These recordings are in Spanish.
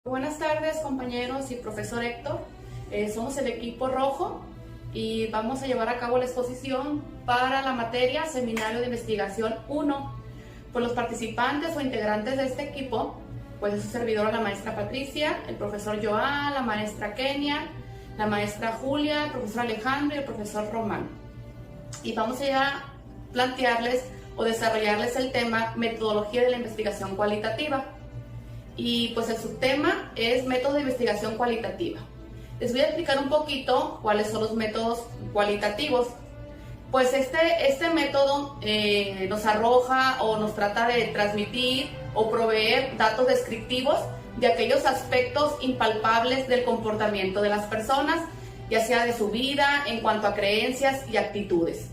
Buenas tardes, compañeros y profesor Héctor. Somos el equipo rojo y vamos a llevar a cabo la exposición para la materia Seminario de Investigación 1. Pues los participantes o integrantes de este equipo, pues es su servidora, la maestra Patricia, el profesor Joan, la maestra Kenia, la maestra Julia, el profesor Alejandro y el profesor Román. Y vamos a plantearles o desarrollarles el tema Metodología de la Investigación Cualitativa. Y pues el subtema es método de investigación cualitativa. Les voy a explicar un poquito cuáles son los métodos cualitativos. Pues este método nos arroja o nos trata de transmitir o proveer datos descriptivos de aquellos aspectos impalpables del comportamiento de las personas, ya sea de su vida, en cuanto a creencias y actitudes.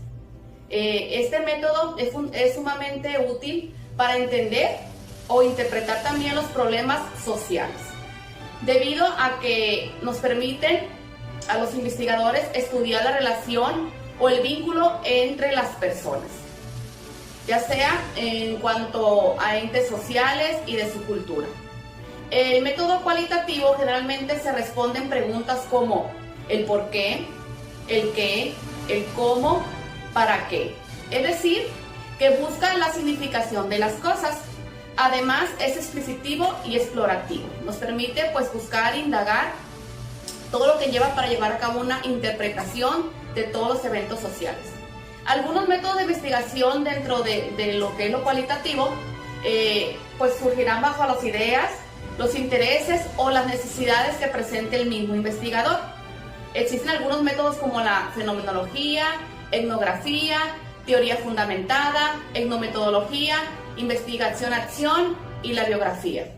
Este método es sumamente útil para entender o interpretar también los problemas sociales, debido a que nos permiten a los investigadores estudiar la relación o el vínculo entre las personas, ya sea en cuanto a entes sociales y de su cultura. El método cualitativo generalmente se responden preguntas como el por qué, el qué, el cómo, para qué, es decir, que buscan la significación de las cosas. Además, es explicitivo y explorativo. Nos permite pues buscar, indagar todo lo que lleva para llevar a cabo una interpretación de todos los eventos sociales. Algunos métodos de investigación dentro de lo que es lo cualitativo pues surgirán bajo las ideas, los intereses o las necesidades que presente el mismo investigador. Existen algunos métodos como la fenomenología, etnografía, teoría fundamentada, etnometodología, investigación-acción y la biografía.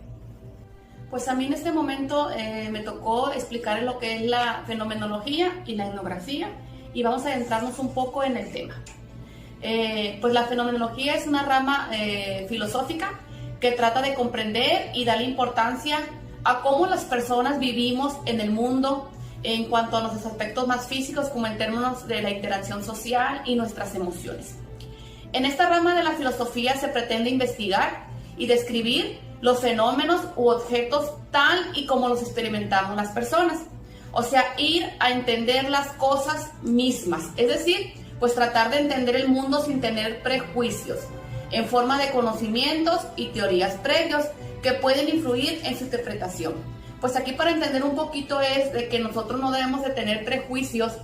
Pues a mí en este momento me tocó explicar lo que es la fenomenología y la etnografía y vamos a adentrarnos un poco en el tema. Pues la fenomenología es una rama filosófica que trata de comprender y darle importancia a cómo las personas vivimos en el mundo en cuanto a nuestros aspectos más físicos, como en términos de la interacción social y nuestras emociones. En esta rama de la filosofía se pretende investigar y describir los fenómenos u objetos tal y como los experimentamos las personas. O sea, ir a entender las cosas mismas. Es decir, pues tratar de entender el mundo sin tener prejuicios, en forma de conocimientos y teorías previos que pueden influir en su interpretación. Pues aquí para entender un poquito es de que nosotros no debemos de tener prejuicios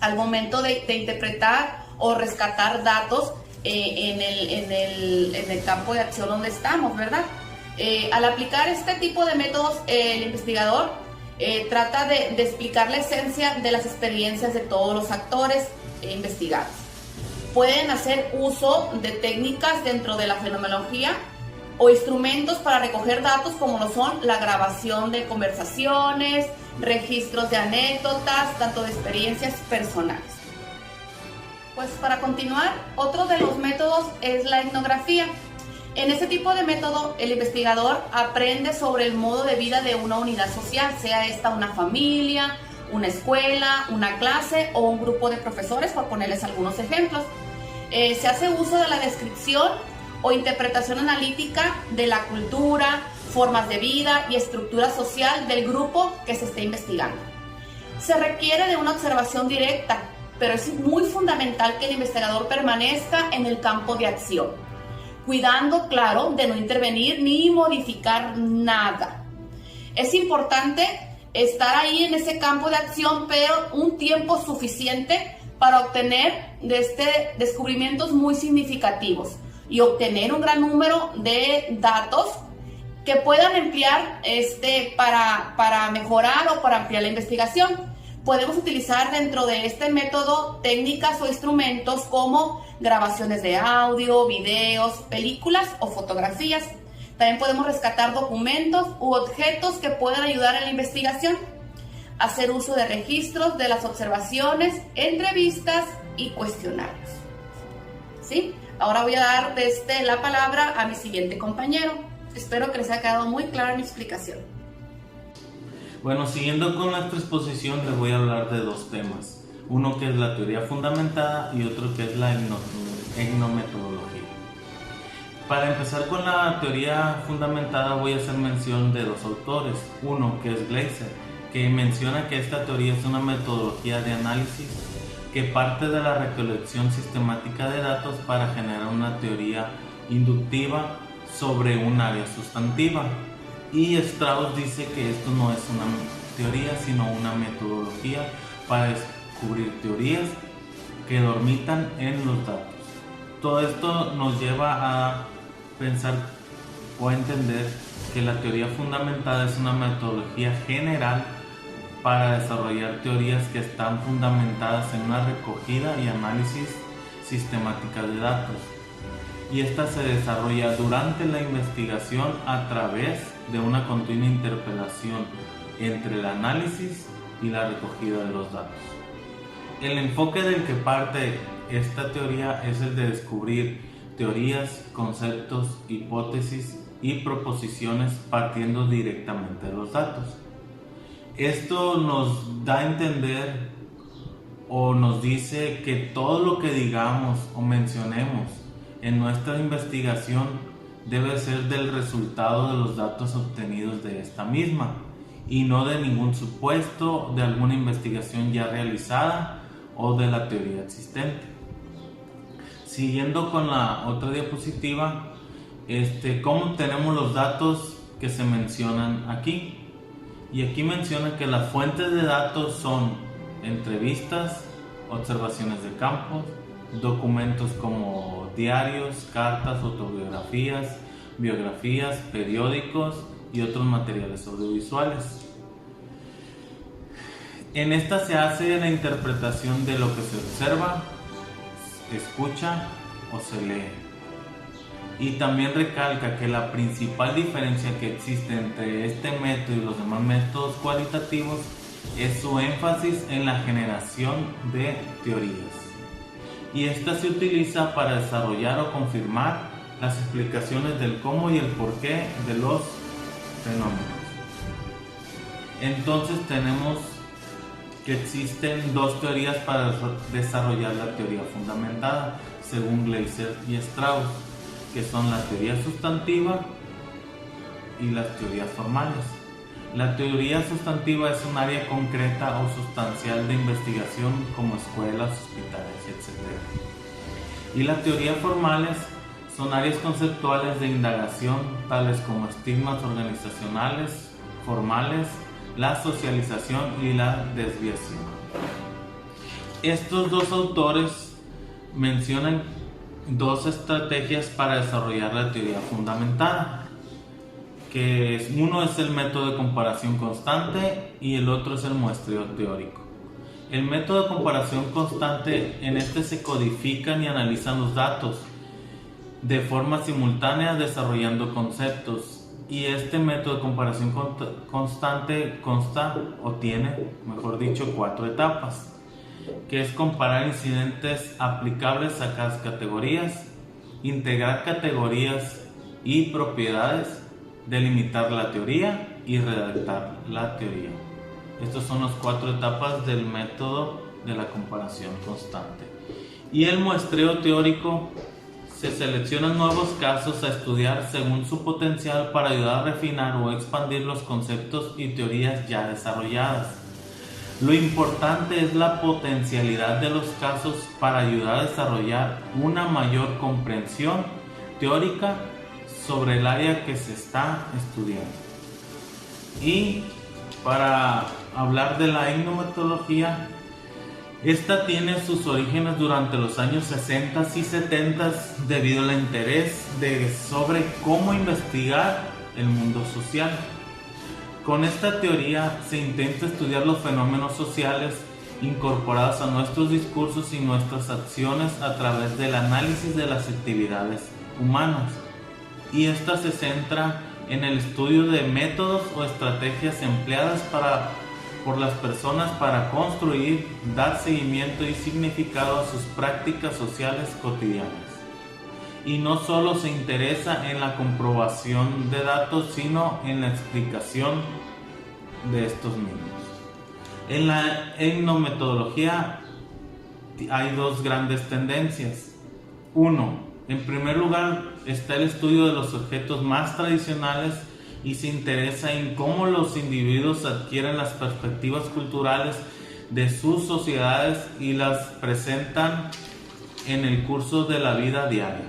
al momento de interpretar o rescatar datos en el campo de acción donde estamos, ¿verdad? Al aplicar este tipo de métodos, el investigador trata de explicar la esencia de las experiencias de todos los actores investigados. Pueden hacer uso de técnicas dentro de la fenomenología o instrumentos para recoger datos como lo son la grabación de conversaciones, registros de anécdotas, tanto de experiencias personales. Pues para continuar, otro de los métodos es la etnografía. En este tipo de método, el investigador aprende sobre el modo de vida de una unidad social, sea esta una familia, una escuela, una clase o un grupo de profesores, por ponerles algunos ejemplos. Se hace uso de la descripción o interpretación analítica de la cultura, formas de vida y estructura social del grupo que se está investigando. Se requiere de una observación directa, pero es muy fundamental que el investigador permanezca en el campo de acción, cuidando, claro, de no intervenir ni modificar nada. Es importante estar ahí en ese campo de acción, pero un tiempo suficiente para obtener descubrimientos muy significativos y obtener un gran número de datos que puedan emplear para mejorar o para ampliar la investigación. Podemos utilizar dentro de este método técnicas o instrumentos como grabaciones de audio, videos, películas o fotografías. También podemos rescatar documentos u objetos que puedan ayudar en la investigación. Hacer uso de registros de las observaciones, entrevistas y cuestionarios. ¿Sí? Ahora voy a dar la palabra a mi siguiente compañero. Espero que les haya quedado muy clara mi explicación. Bueno, siguiendo con nuestra exposición, les voy a hablar de dos temas. Uno que es la teoría fundamentada y otro que es la etnometodología. Para empezar con la teoría fundamentada voy a hacer mención de dos autores. Uno, que es Gleiser, que menciona que esta teoría es una metodología de análisis que parte de la recolección sistemática de datos para generar una teoría inductiva sobre un área sustantiva. Y Strauss dice que esto no es una teoría, sino una metodología para descubrir teorías que dormitan en los datos. Todo esto nos lleva a pensar o a entender que la teoría fundamentada es una metodología general para desarrollar teorías que están fundamentadas en una recogida y análisis sistemática de datos. Y esta se desarrolla durante la investigación a través de una continua interpelación entre el análisis y la recogida de los datos. El enfoque del que parte esta teoría es el de descubrir teorías, conceptos, hipótesis y proposiciones partiendo directamente de los datos. Esto nos da a entender o nos dice que todo lo que digamos o mencionemos en nuestra investigación debe ser del resultado de los datos obtenidos de esta misma y no de ningún supuesto de alguna investigación ya realizada o de la teoría existente. Siguiendo con la otra diapositiva, ¿cómo tenemos los datos que se mencionan aquí? Y aquí menciona que las fuentes de datos son entrevistas, observaciones de campo, documentos como diarios, cartas, autobiografías, biografías, periódicos y otros materiales audiovisuales. En esta se hace la interpretación de lo que se observa, escucha o se lee. Y también recalca que la principal diferencia que existe entre este método y los demás métodos cualitativos es su énfasis en la generación de teorías. Y esta se utiliza para desarrollar o confirmar las explicaciones del cómo y el porqué de los fenómenos. Entonces tenemos que existen dos teorías para desarrollar la teoría fundamentada, según Gleiser y Strauss, que son la teoría sustantiva y las teorías formales. La teoría sustantiva es un área concreta o sustancial de investigación como escuelas, hospitales, etc. Y las teorías formales son áreas conceptuales de indagación, tales como estigmas organizacionales, formales, la socialización y la desviación. Estos dos autores mencionan dos estrategias para desarrollar la teoría fundamentada, que uno es el método de comparación constante y el otro es el muestreo teórico. El método de comparación constante, en este se codifican y analizan los datos de forma simultánea desarrollando conceptos. Y este método de comparación constante consta o tiene, mejor dicho, 4 etapas, que es comparar incidentes aplicables a cada categorías, integrar categorías y propiedades, delimitar la teoría y redactar la teoría. Estas son las 4 etapas del método de la comparación constante. Y el muestreo teórico: se seleccionan nuevos casos a estudiar según su potencial para ayudar a refinar o expandir los conceptos y teorías ya desarrolladas. Lo importante es la potencialidad de los casos para ayudar a desarrollar una mayor comprensión teórica sobre el área que se está estudiando. Y para hablar de la etnometodología, esta tiene sus orígenes durante los años 60 y 70 debido al interés sobre cómo investigar el mundo social. Con esta teoría se intenta estudiar los fenómenos sociales incorporados a nuestros discursos y nuestras acciones a través del análisis de las actividades humanas. Y esta se centra en el estudio de métodos o estrategias empleadas por las personas para construir, dar seguimiento y significado a sus prácticas sociales cotidianas. Y no solo se interesa en la comprobación de datos, sino en la explicación de estos mismos. En la etnometodología hay dos grandes tendencias. Uno, En primer lugar está el estudio de los objetos más tradicionales y se interesa en cómo los individuos adquieren las perspectivas culturales de sus sociedades y las presentan en el curso de la vida diaria.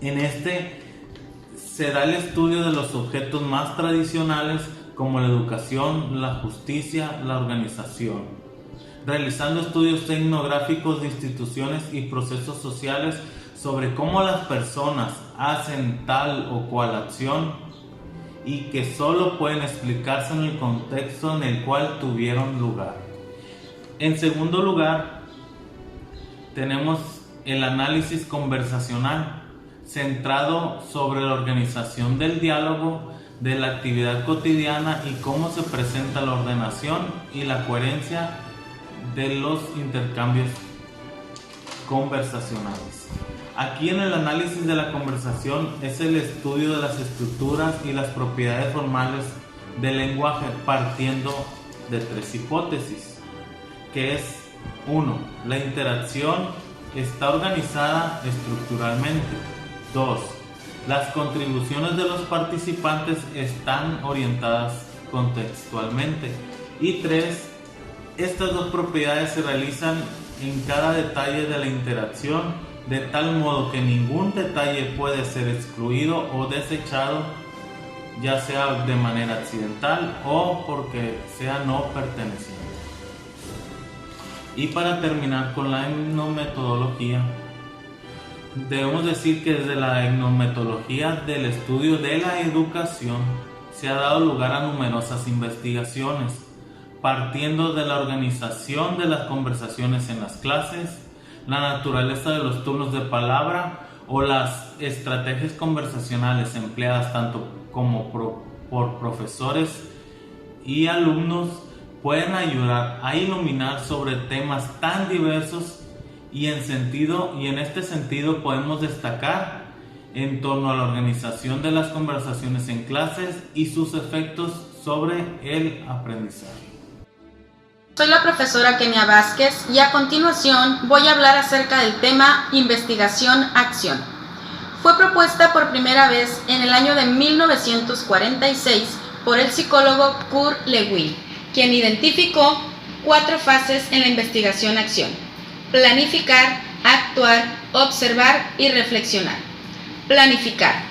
En este se da el estudio de los objetos más tradicionales como la educación, la justicia, la organización, realizando estudios etnográficos de instituciones y procesos sociales sobre cómo las personas hacen tal o cual acción y que solo pueden explicarse en el contexto en el cual tuvieron lugar. En segundo lugar, tenemos el análisis conversacional, centrado sobre la organización del diálogo, de la actividad cotidiana y cómo se presenta la ordenación y la coherencia de los intercambios conversacionales. Aquí en el análisis de la conversación es el estudio de las estructuras y las propiedades formales del lenguaje partiendo de tres hipótesis, que es 1. La interacción está organizada estructuralmente. 2. Las contribuciones de los participantes están orientadas contextualmente. Y 3. Estas dos propiedades se realizan en cada detalle de la interacción, de tal modo que ningún detalle puede ser excluido o desechado, ya sea de manera accidental o porque sea no perteneciente. Y para terminar con la etnometodología, debemos decir que desde la etnometodología del estudio de la educación se ha dado lugar a numerosas investigaciones, partiendo de la organización de las conversaciones en las clases, la naturaleza de los turnos de palabra o las estrategias conversacionales empleadas tanto como por profesores y alumnos pueden ayudar a iluminar sobre temas tan diversos y en este sentido podemos destacar en torno a la organización de las conversaciones en clases y sus efectos sobre el aprendizaje. Soy la profesora Kenia Vázquez y a continuación voy a hablar acerca del tema investigación-acción. Fue propuesta por primera vez en el año de 1946 por el psicólogo Kurt Lewin, quien identificó 4 fases en la investigación-acción: planificar, actuar, observar y reflexionar. Planificar.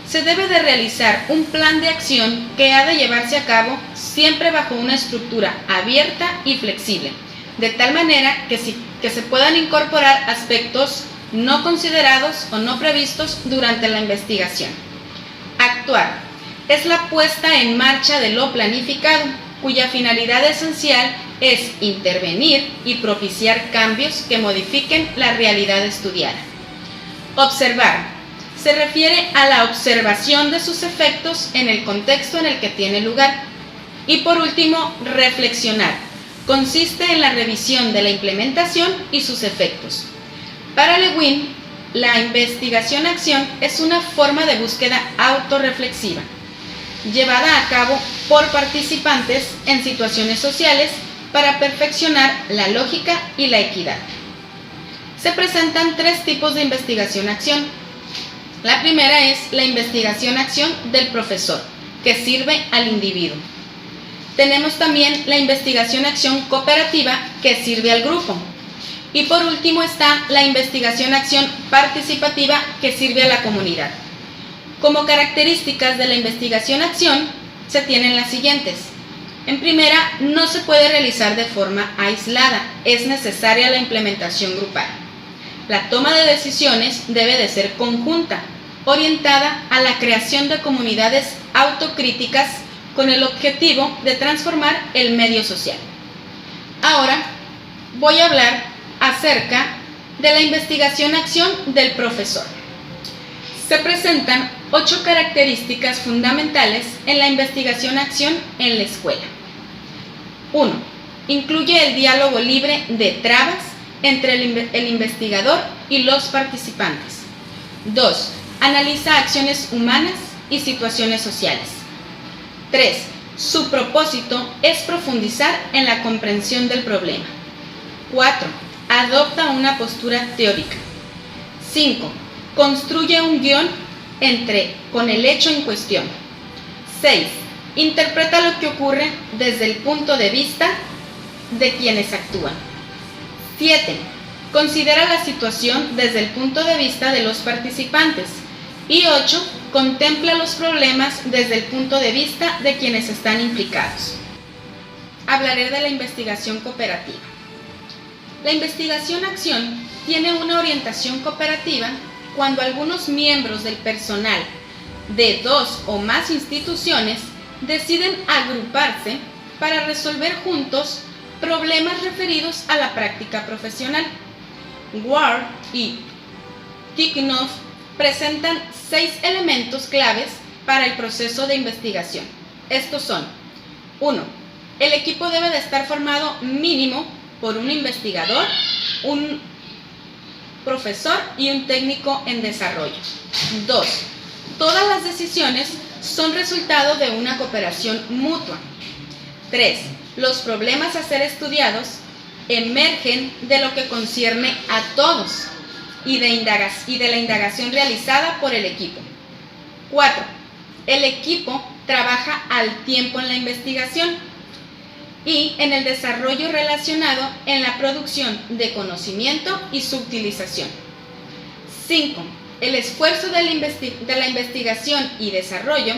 Se debe de realizar un plan de acción que ha de llevarse a cabo siempre bajo una estructura abierta y flexible, de tal manera que se puedan incorporar aspectos no considerados o no previstos durante la investigación. Actuar. Es la puesta en marcha de lo planificado, cuya finalidad esencial es intervenir y propiciar cambios que modifiquen la realidad estudiada. Observar. Se refiere a la observación de sus efectos en el contexto en el que tiene lugar. Y por último, reflexionar. Consiste en la revisión de la implementación y sus efectos. Para Lewin, la investigación-acción es una forma de búsqueda autorreflexiva, llevada a cabo por participantes en situaciones sociales para perfeccionar la lógica y la equidad. Se presentan 3 tipos de investigación-acción. La primera es la investigación-acción del profesor, que sirve al individuo. Tenemos también la investigación-acción cooperativa, que sirve al grupo. Y por último está la investigación-acción participativa, que sirve a la comunidad. Como características de la investigación-acción se tienen las siguientes. En primera, no se puede realizar de forma aislada, es necesaria la implementación grupal. La toma de decisiones debe de ser conjunta, orientada a la creación de comunidades autocríticas con el objetivo de transformar el medio social. Ahora voy a hablar acerca de la investigación-acción del profesor. Se presentan 8 características fundamentales en la investigación-acción en la escuela. 1. Incluye el diálogo libre de trabas entre el investigador y los participantes. 2. Analiza acciones humanas y situaciones sociales. 3. Su propósito es profundizar en la comprensión del problema. 4. Adopta una postura teórica. 5. construye un guión con el hecho en cuestión. 6. Interpreta lo que ocurre desde el punto de vista de quienes actúan. 7. Considera la situación desde el punto de vista de los participantes. Y 8. Contempla los problemas desde el punto de vista de quienes están implicados. Hablaré de la investigación cooperativa. La investigación-acción tiene una orientación cooperativa cuando algunos miembros del personal de 2 o más instituciones deciden agruparse para resolver juntos problemas referidos a la práctica profesional. Ward y Tikhonov presentan 6 elementos claves para el proceso de investigación. Estos son: 1. El equipo debe de estar formado mínimo por un investigador, un profesor y un técnico en desarrollo. 2. Todas las decisiones son resultado de una cooperación mutua. 3. Los problemas a ser estudiados emergen de lo que concierne a todos y de la indagación realizada por el equipo. 4. El equipo trabaja al tiempo en la investigación y en el desarrollo relacionado en la producción de conocimiento y su utilización. 5. El esfuerzo de la investigación y desarrollo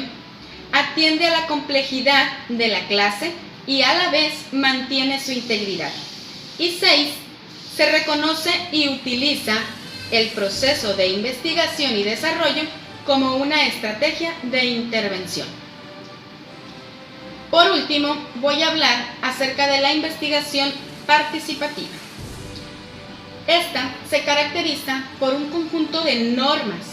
atiende a la complejidad de la clase y a la vez mantiene su integridad. Y 6. Se reconoce y utiliza el proceso de investigación y desarrollo como una estrategia de intervención. Por último, voy a hablar acerca de la investigación participativa. Esta se caracteriza por un conjunto de normas,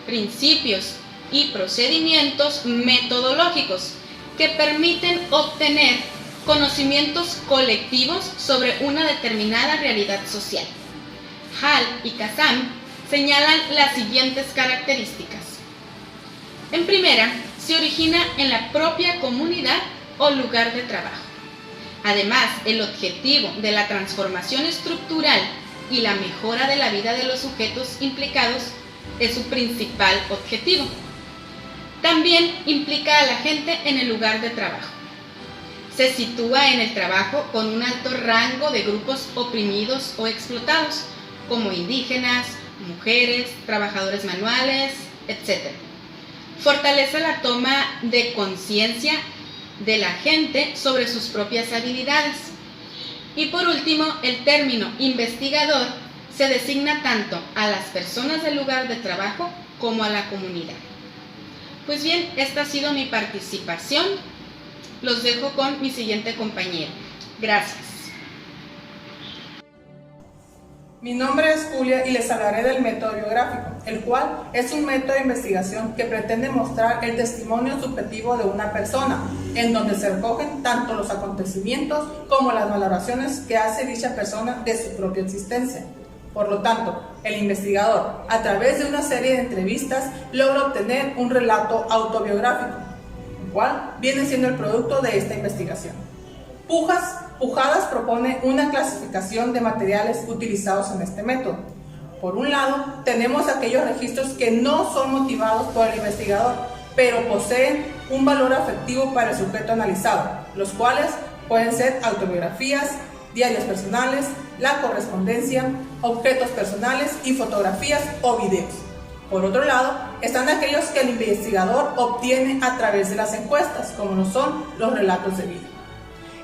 principios y procedimientos metodológicos que permiten obtener conocimientos colectivos sobre una determinada realidad social. Hall y Kazan señalan las siguientes características. En primera, se origina en la propia comunidad o lugar de trabajo. Además, el objetivo de la transformación estructural y la mejora de la vida de los sujetos implicados es su principal objetivo. También implica a la gente en el lugar de trabajo. Se sitúa en el trabajo con un alto rango de grupos oprimidos o explotados, como indígenas, mujeres, trabajadores manuales, etc. Fortalece la toma de conciencia de la gente sobre sus propias habilidades. Y por último, el término investigador se designa tanto a las personas del lugar de trabajo como a la comunidad. Pues bien, esta ha sido mi participación. Los dejo con mi siguiente compañero. Gracias. Mi nombre es Julia y les hablaré del método biográfico, el cual es un método de investigación que pretende mostrar el testimonio subjetivo de una persona, en donde se recogen tanto los acontecimientos como las valoraciones que hace dicha persona de su propia existencia. Por lo tanto, el investigador, a través de una serie de entrevistas, logra obtener un relato autobiográfico, el cual viene siendo el producto de esta investigación. Pujadas propone una clasificación de materiales utilizados en este método. Por un lado, tenemos aquellos registros que no son motivados por el investigador, pero poseen un valor afectivo para el sujeto analizado, los cuales pueden ser autobiografías, diarios personales, la correspondencia, objetos personales y fotografías o videos. Por otro lado, están aquellos que el investigador obtiene a través de las encuestas, como lo son los relatos de vida,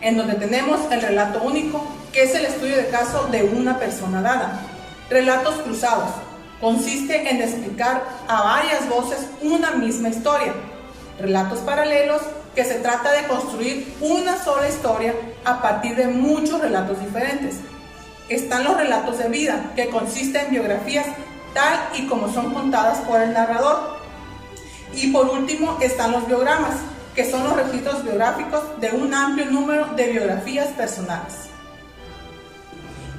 en donde tenemos el relato único, que es el estudio de caso de una persona dada. Relatos cruzados. Consiste en explicar a varias voces una misma historia. Relatos paralelos, que se trata de construir una sola historia a partir de muchos relatos diferentes. Están los relatos de vida, que consisten en biografías tal y como son contadas por el narrador. Y por último están los biogramas, que son los registros biográficos de un amplio número de biografías personales.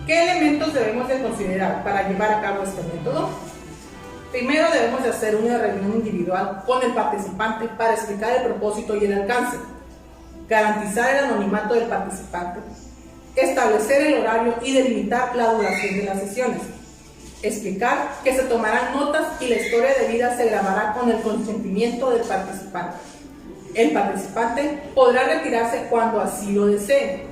¿Qué elementos debemos de considerar para llevar a cabo este método? Primero debemos de hacer una reunión individual con el participante para explicar el propósito y el alcance, garantizar el anonimato del participante, establecer el horario y delimitar la duración de las sesiones. Explicar que se tomarán notas y la historia de vida se grabará con el consentimiento del participante. El participante podrá retirarse cuando así lo desee.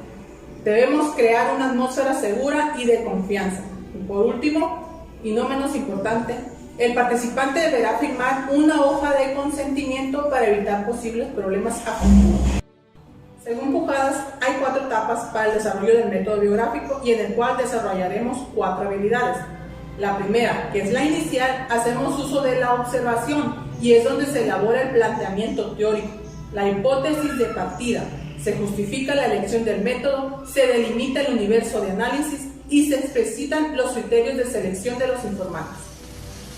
Debemos crear una atmósfera segura y de confianza. Y por último, y no menos importante, el participante deberá firmar una hoja de consentimiento para evitar posibles problemas a futuro. Según Pujadas, hay 4 etapas para el desarrollo del método biográfico y en el cual desarrollaremos 4 habilidades. La primera, que es la inicial, hacemos uso de la observación y es donde se elabora el planteamiento teórico, la hipótesis de partida, se justifica la elección del método, se delimita el universo de análisis y se explicitan los criterios de selección de los informantes.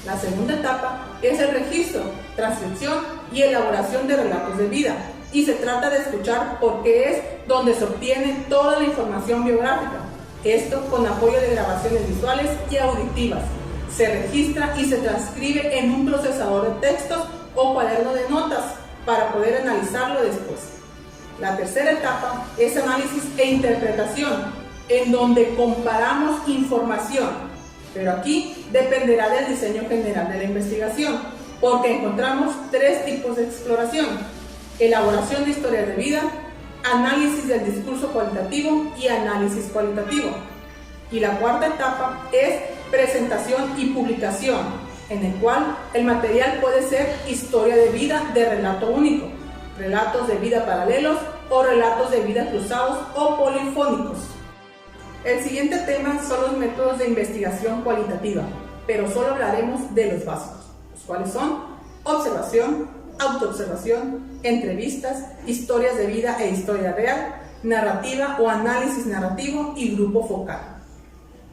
La segunda etapa es el registro, transcripción y elaboración de relatos de vida, y se trata de escuchar porque es donde se obtiene toda la información biográfica, esto con apoyo de grabaciones visuales y auditivas. Se registra y se transcribe en un procesador de textos o cuaderno de notas para poder analizarlo después. La tercera etapa es análisis e interpretación, en donde comparamos información, pero aquí dependerá del diseño general de la investigación, porque encontramos 3 tipos de exploración: elaboración de historias de vida, análisis del discurso cualitativo y análisis cualitativo. Y la cuarta etapa es presentación y publicación, en el cual el material puede ser historia de vida de relato único, relatos de vida paralelos o relatos de vida cruzados o polifónicos. El siguiente tema son los métodos de investigación cualitativa, pero solo hablaremos de los básicos, los cuales son observación, autoobservación, entrevistas, historias de vida e historia real, narrativa o análisis narrativo y grupo focal.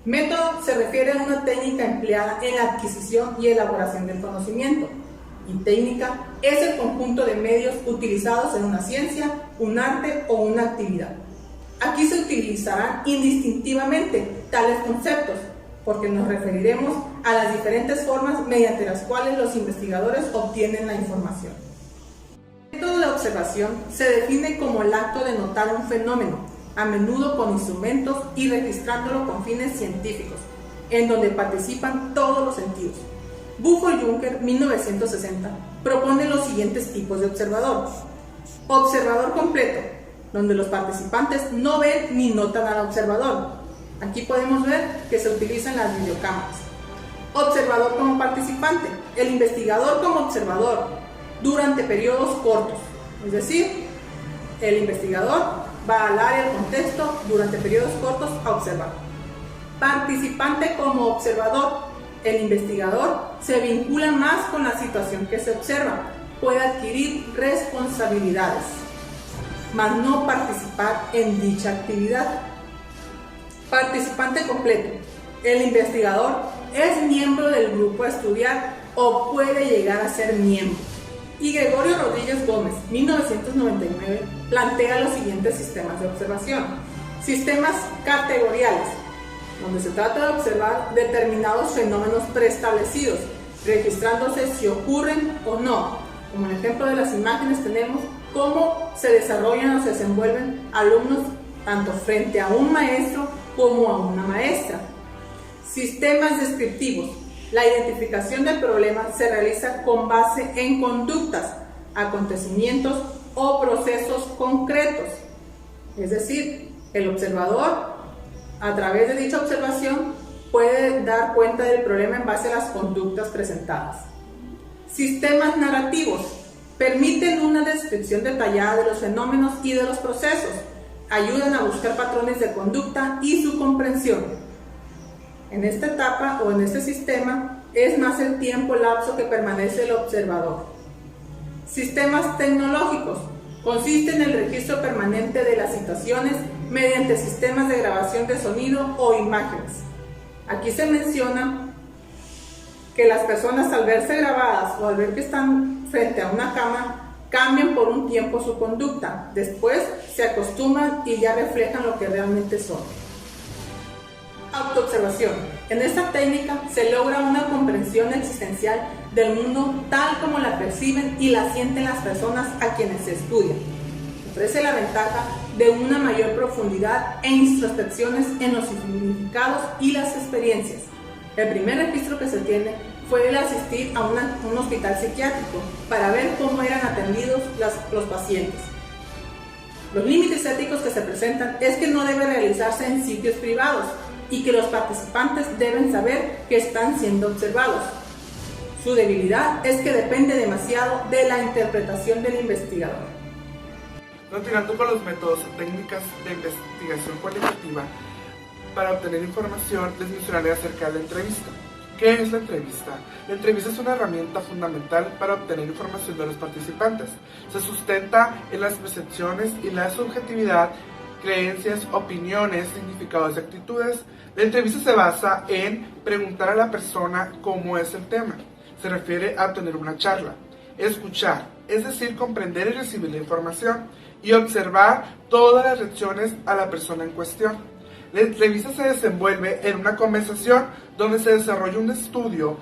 Método se refiere a una técnica empleada en la adquisición y elaboración del conocimiento, y técnica es el conjunto de medios utilizados en una ciencia, un arte o una actividad. Aquí se utilizarán indistintivamente tales conceptos, porque nos referiremos a las diferentes formas mediante las cuales los investigadores obtienen la información. El método de observación se define como el acto de notar un fenómeno, a menudo con instrumentos y registrándolo con fines científicos, en donde participan todos los sentidos. Buffo-Juncker, 1960, propone los siguientes tipos de observador. Observador completo, donde los participantes no ven ni notan al observador. Aquí podemos ver que se utilizan las videocámaras. Observador como participante, el investigador como observador durante periodos cortos, es decir, el investigador va al área del contexto durante periodos cortos a observar. Participante como observador, el investigador se vincula más con la situación que se observa, puede adquirir responsabilidades, mas no participar en dicha actividad. Participante completo, el investigador es miembro del grupo a estudiar o puede llegar a ser miembro. Y Gregorio Rodríguez Gómez, 1999, plantea los siguientes sistemas de observación. Sistemas categoriales, donde se trata de observar determinados fenómenos preestablecidos, registrándose si ocurren o no. Como en el ejemplo de las imágenes tenemos cómo se desarrollan o se desenvuelven alumnos tanto frente a un maestro como a una maestra. Sistemas descriptivos. La identificación del problema se realiza con base en conductas, acontecimientos o procesos concretos. Es decir, el observador, a través de dicha observación, puede dar cuenta del problema en base a las conductas presentadas. Sistemas narrativos. Permiten una descripción detallada de los fenómenos y de los procesos. Ayudan a buscar patrones de conducta y su comprensión. En esta etapa o en este sistema es más el tiempo lapso que permanece el observador. Sistemas tecnológicos. Consiste en el registro permanente de las situaciones mediante sistemas de grabación de sonido o imágenes. Aquí se menciona que las personas al verse grabadas o al ver que están frente a una cámara cambian por un tiempo su conducta, después se acostumbran y ya reflejan lo que realmente son. Autoobservación. En esta técnica se logra una comprensión existencial del mundo tal como la perciben y la sienten las personas a quienes se estudia. Ofrece la ventaja de una mayor profundidad e introspecciones en los significados y las experiencias. El primer registro que se tiene fue el asistir a un hospital psiquiátrico para ver cómo eran atendidos los pacientes. Los límites éticos que se presentan es que no debe realizarse en sitios privados y que los participantes deben saber que están siendo observados. Su debilidad es que depende demasiado de la interpretación del investigador. Continuando con los métodos o técnicas de investigación cualitativa, para obtener información les mencionaré acerca de la entrevista. ¿Qué es la entrevista? La entrevista es una herramienta fundamental para obtener información de los participantes. Se sustenta en las percepciones y la subjetividad, creencias, opiniones, significados y actitudes. La entrevista se basa en preguntar a la persona cómo es el tema. Se refiere a tener una charla. Escuchar, es decir, comprender y recibir la información. Y observar todas las reacciones a la persona en cuestión. La entrevista se desenvuelve en una conversación donde se desarrolla un estudio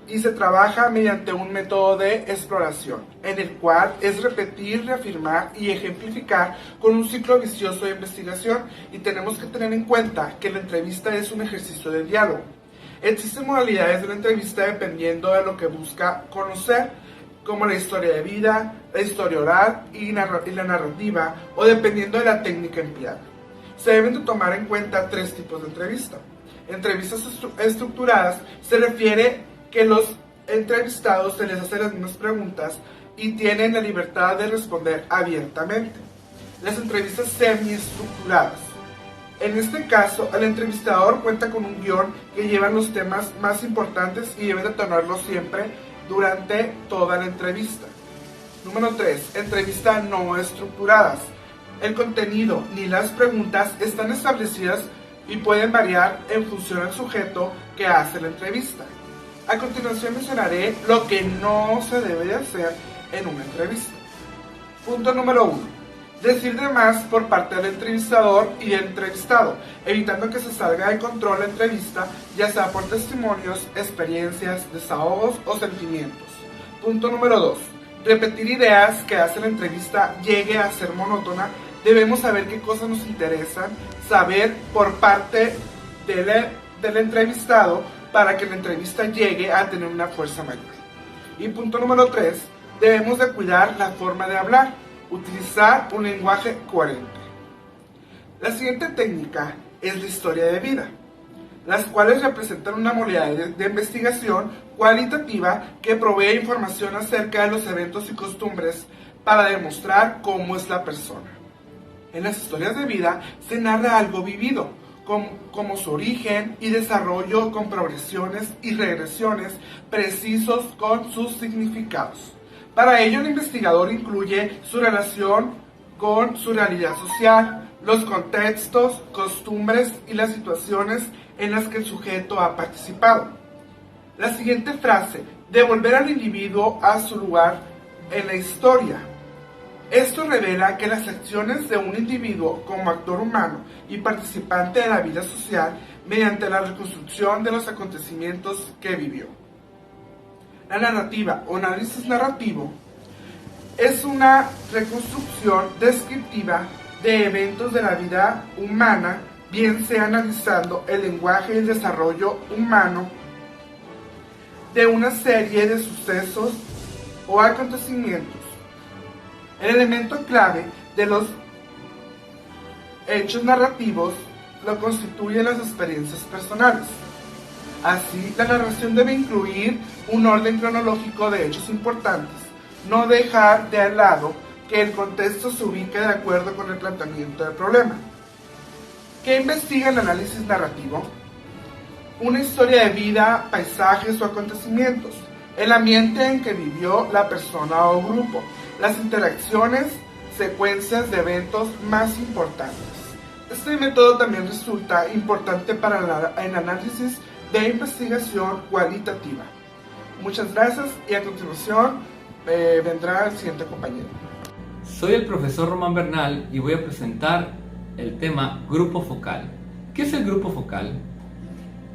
y se trabaja mediante un método de exploración, en el cual es repetir, reafirmar y ejemplificar con un ciclo vicioso de investigación, y tenemos que tener en cuenta que la entrevista es un ejercicio de diálogo. Existen modalidades de la entrevista dependiendo de lo que busca conocer, como la historia de vida, la historia oral y la narrativa, o dependiendo de la técnica empleada. Se deben de tomar en cuenta 3 tipos de entrevista. Entrevistas estructuradas se refiere que los entrevistados se les hacen las mismas preguntas y tienen la libertad de responder abiertamente. Las entrevistas semiestructuradas. En este caso, el entrevistador cuenta con un guión que lleva los temas más importantes y debe de tomarlo siempre durante toda la entrevista. Número 3. Entrevista no estructuradas. El contenido ni las preguntas están establecidas y pueden variar en función al sujeto que hace la entrevista. A continuación mencionaré lo que no se debe de hacer en una entrevista. Punto número 1. Decir de más por parte del entrevistador y del entrevistado, evitando que se salga de control la entrevista, ya sea por testimonios, experiencias, desahogos o sentimientos. Punto número 2. Repetir ideas que hace la entrevista llegue a ser monótona. Debemos saber qué cosas nos interesan, saber por parte del entrevistado para que la entrevista llegue a tener una fuerza mayor. Y punto número 3, debemos de cuidar la forma de hablar, utilizar un lenguaje coherente. La siguiente técnica es la historia de vida, las cuales representan una modalidad de investigación cualitativa que provee información acerca de los eventos y costumbres para demostrar cómo es la persona. En las historias de vida se narra algo vivido, como su origen y desarrollo, con progresiones y regresiones precisos con sus significados. Para ello, el investigador incluye su relación con su realidad social, los contextos, costumbres y las situaciones en las que el sujeto ha participado. La siguiente frase, devolver al individuo a su lugar en la historia. Esto revela que las acciones de un individuo como actor humano y participante de la vida social mediante la reconstrucción de los acontecimientos que vivió. La narrativa o análisis narrativo es una reconstrucción descriptiva de eventos de la vida humana, bien sea analizando el lenguaje y el desarrollo humano de una serie de sucesos o acontecimientos. El elemento clave de los hechos narrativos lo constituyen las experiencias personales. Así, la narración debe incluir un orden cronológico de hechos importantes, no dejar de lado que el contexto se ubique de acuerdo con el planteamiento del problema. ¿Qué investiga el análisis narrativo? Una historia de vida, paisajes o acontecimientos, el ambiente en que vivió la persona o grupo, las interacciones, secuencias de eventos más importantes. Este método también resulta importante para el análisis de investigación cualitativa. Muchas gracias y a continuación vendrá el siguiente compañero. Soy el profesor Román Bernal y voy a presentar el tema grupo focal. ¿Qué es el grupo focal?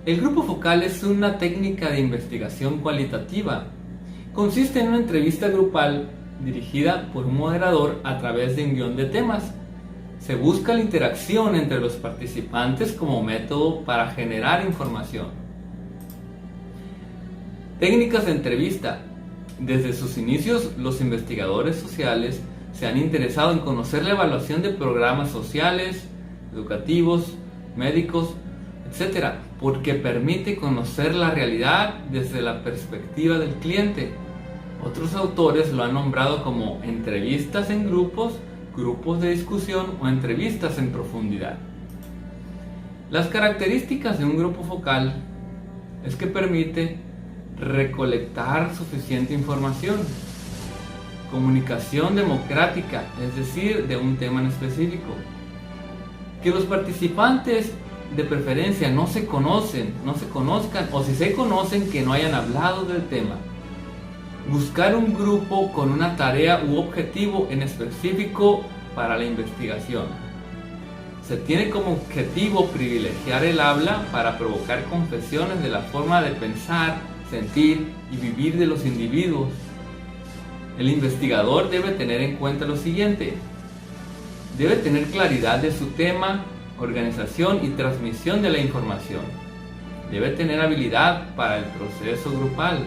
El grupo focal es una técnica de investigación cualitativa. Consiste en una entrevista grupal dirigida por un moderador a través de un guión de temas. Se busca la interacción entre los participantes como método para generar información. Técnicas de entrevista. Desde sus inicios, los investigadores sociales se han interesado en conocer la evaluación de programas sociales, educativos, médicos, etc., porque permite conocer la realidad desde la perspectiva del cliente. Otros autores lo han nombrado como entrevistas en grupos, grupos de discusión o entrevistas en profundidad. Las características de un grupo focal es que permite recolectar suficiente información, comunicación democrática, es decir, de un tema en específico, que los participantes de preferencia no se conozcan, o si se conocen, que no hayan hablado del tema. Buscar un grupo con una tarea u objetivo en específico para la investigación. Se tiene como objetivo privilegiar el habla para provocar confesiones de la forma de pensar, sentir y vivir de los individuos. El investigador debe tener en cuenta lo siguiente: debe tener claridad de su tema, organización y transmisión de la información. Debe tener habilidad para el proceso grupal.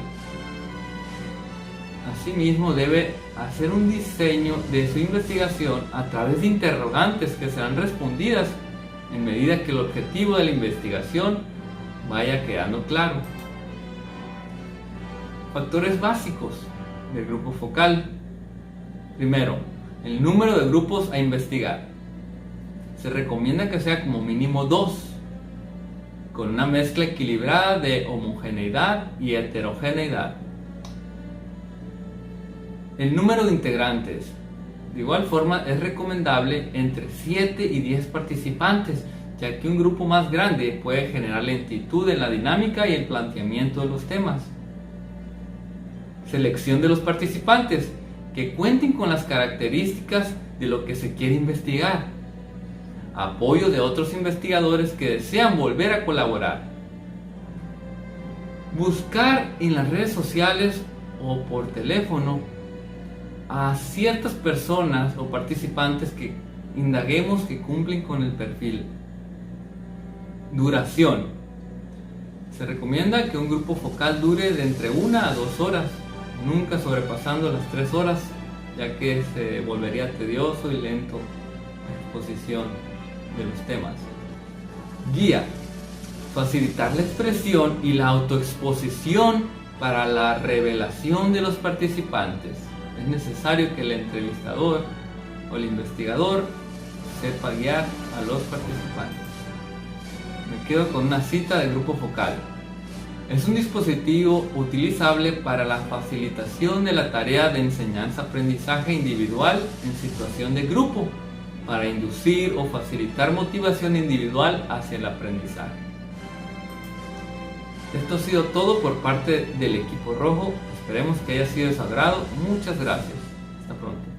Asimismo, debe hacer un diseño de su investigación a través de interrogantes que serán respondidas en medida que el objetivo de la investigación vaya quedando claro. Factores básicos del grupo focal. Primero, el número de grupos a investigar. Se recomienda que sea como mínimo 2, con una mezcla equilibrada de homogeneidad y heterogeneidad. El número de integrantes. De igual forma, es recomendable entre 7 y 10 participantes, ya que un grupo más grande puede generar lentitud en la dinámica y el planteamiento de los temas. Selección de los participantes, que cuenten con las características de lo que se quiere investigar. Apoyo de otros investigadores que desean volver a colaborar. Buscar en las redes sociales o por teléfono a ciertas personas o participantes que indaguemos que cumplen con el perfil. Duración. Se recomienda que un grupo focal dure de entre 1 a 2 horas, nunca sobrepasando las 3 horas, ya que se volvería tedioso y lento la exposición de los temas. Guía. Facilitar la expresión y la autoexposición para la revelación de los participantes. Es necesario que el entrevistador o el investigador sepa guiar a los participantes. Me quedo con una cita del grupo focal. Es un dispositivo utilizable para la facilitación de la tarea de enseñanza-aprendizaje individual en situación de grupo, para inducir o facilitar motivación individual hacia el aprendizaje. Esto ha sido todo por parte del equipo rojo. Esperemos que haya sido de su agrado. Muchas gracias. Hasta pronto.